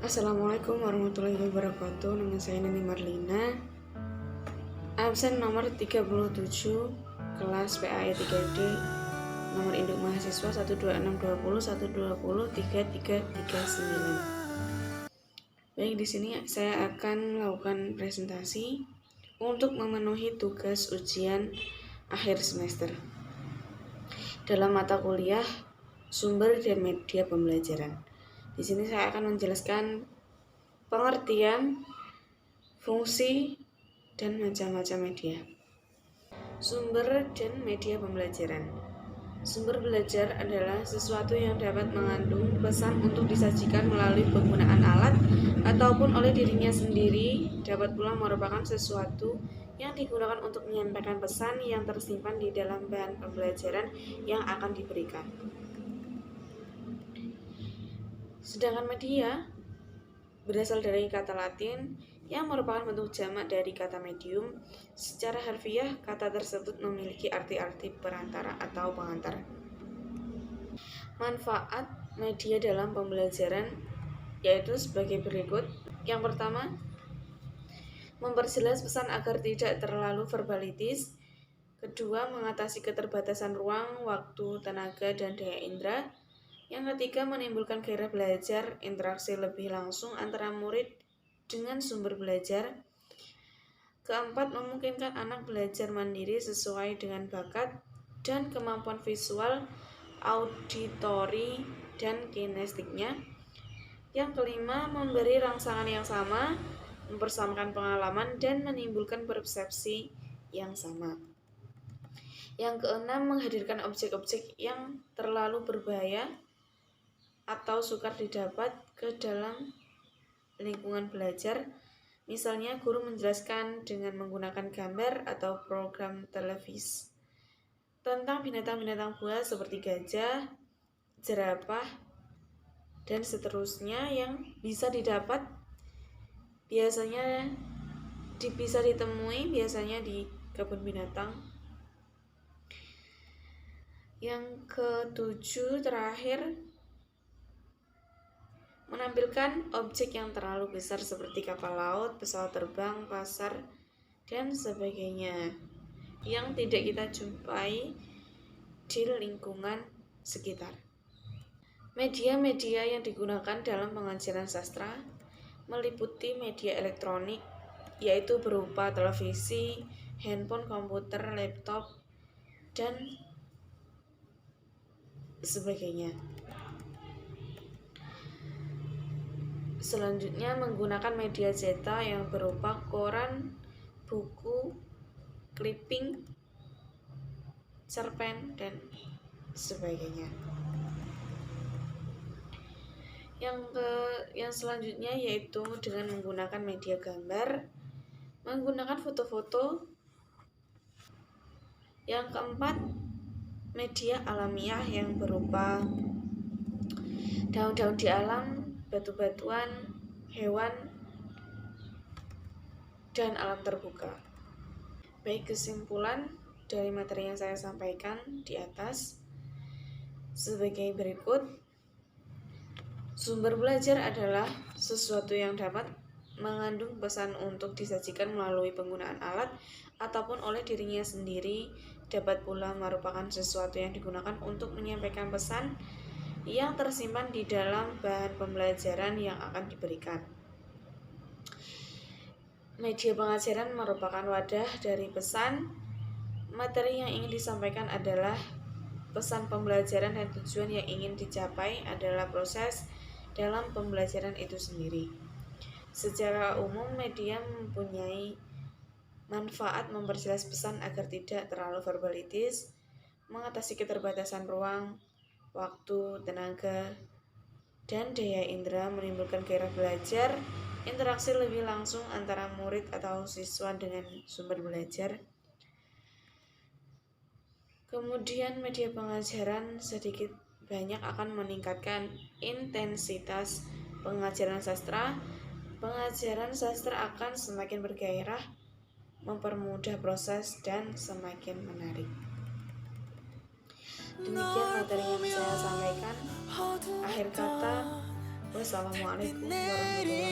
Assalamualaikum warahmatullahi wabarakatuh. Nama saya Nini Marlina, absen nomor 37, kelas PAE 3D, nomor induk mahasiswa 12620120339. Baik, di sini saya akan melakukan presentasi untuk memenuhi tugas ujian akhir semester dalam mata kuliah sumber dan media pembelajaran. Di sini saya akan menjelaskan pengertian, fungsi, dan macam-macam media. Sumber dan media pembelajaran. Sumber belajar adalah sesuatu yang dapat mengandung pesan untuk disajikan melalui penggunaan alat ataupun oleh dirinya sendiri, dapat pula merupakan sesuatu yang digunakan untuk menyampaikan pesan yang tersimpan di dalam bahan pembelajaran yang akan diberikan. Sedangkan media berasal dari kata Latin yang merupakan bentuk jamak dari kata medium. Secara harfiah, kata tersebut memiliki arti-arti perantara atau pengantar. Manfaat media dalam pembelajaran yaitu sebagai berikut. Yang pertama, memperjelas pesan agar tidak terlalu verbalitis. Kedua, mengatasi keterbatasan ruang, waktu, tenaga, dan daya indera. Yang ketiga, menimbulkan gairah belajar, interaksi lebih langsung antara murid dengan sumber belajar. Keempat, memungkinkan anak belajar mandiri sesuai dengan bakat dan kemampuan visual, auditori, dan kinestetiknya. Yang kelima, memberi rangsangan yang sama, mempersamakan pengalaman, dan menimbulkan persepsi yang sama. Yang keenam, menghadirkan objek-objek yang terlalu berbahaya atau sukar didapat ke dalam lingkungan belajar. Misalnya, guru menjelaskan dengan menggunakan gambar atau program televisi tentang binatang-binatang buas seperti gajah, jerapah, dan seterusnya yang bisa didapat bisa ditemui biasanya di kebun binatang. Yang ketujuh terakhir, menampilkan objek yang terlalu besar seperti kapal laut, pesawat terbang, pasar, dan sebagainya yang tidak kita jumpai di lingkungan sekitar. Media-media yang digunakan dalam pengajaran sastra meliputi media elektronik, yaitu berupa televisi, handphone, komputer, laptop, dan sebagainya. Selanjutnya, menggunakan media cetak yang berupa koran, buku, clipping, cerpen, dan sebagainya. Yang selanjutnya yaitu dengan menggunakan media gambar, menggunakan foto-foto. Yang keempat, media alamiah yang berupa daun-daun di alam, batu-batuan, hewan, dan alam terbuka. Baik, kesimpulan dari materi yang saya sampaikan di atas sebagai berikut. Sumber belajar adalah sesuatu yang dapat mengandung pesan untuk disajikan melalui penggunaan alat ataupun oleh dirinya sendiri, dapat pula merupakan sesuatu yang digunakan untuk menyampaikan pesan yang tersimpan di dalam bahan pembelajaran yang akan diberikan. Media pengajaran merupakan wadah dari pesan. Materi yang ingin disampaikan adalah pesan pembelajaran dan tujuan yang ingin dicapai adalah proses dalam pembelajaran itu sendiri. Secara umum, media mempunyai manfaat memperjelas pesan agar tidak terlalu verbalitis, mengatasi keterbatasan ruang, waktu, tenaga, dan daya indera, menimbulkan gairah belajar, interaksi lebih langsung antara murid atau siswa dengan sumber belajar. Kemudian media pengajaran sedikit banyak akan meningkatkan intensitas pengajaran sastra. Pengajaran sastra akan semakin bergairah, mempermudah proses, dan semakin menarik. Demikian materi yang saya sampaikan. Akhir kata, Wassalamualaikum warahmatullahi